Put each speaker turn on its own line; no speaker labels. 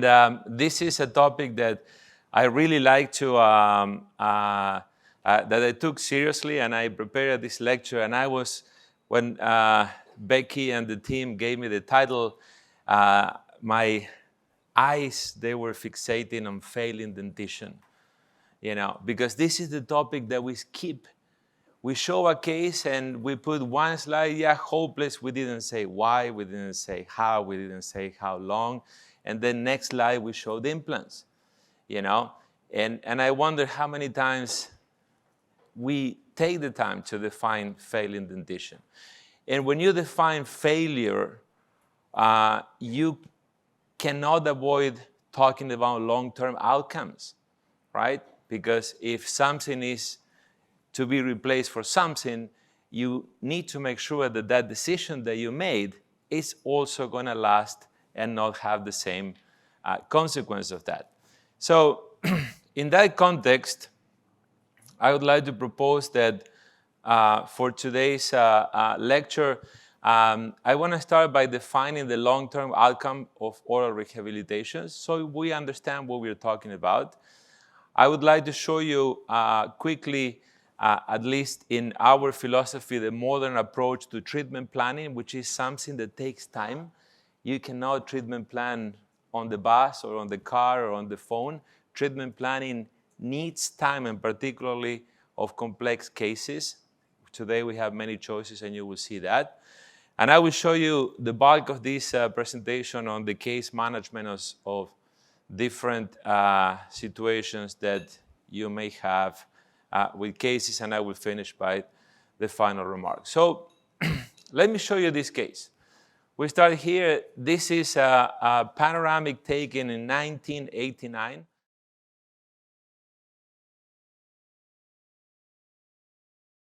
And this is a topic that I really like to, that I took seriously, and I prepared this lecture. And I was, when Becky and the team gave me the title, my eyes, they were fixating on failing dentition, you know, because this is the topic that we skip. We show a case and we put one slide, yeah, hopeless. We didn't say why, we didn't say how, we didn't say how long. And then next slide, we show the implants, you know. And I wonder how many times we take the time to define failing dentition. And when you define failure, you cannot avoid talking about long-term outcomes, right? Because if something is to be replaced for something, you need to make sure that that decision that you made is also going to last and not have the same consequence of that. So in that context, I would like to propose that for today's lecture, I want to start by defining the long-term outcome of oral rehabilitation so we understand what we're talking about. I would like to show you quickly, at least in our philosophy, the modern approach to treatment planning, which is something that takes time. You cannot treatment plan on the bus or on the car or on the phone. Treatment planning needs time, and particularly of complex cases. Today we have many choices, and you will see that. And I will show you the bulk of this presentation on the case management of different situations that you may have with cases, and I will finish by the final remarks. So let me show you this case. We start here. This is a panoramic taken in 1989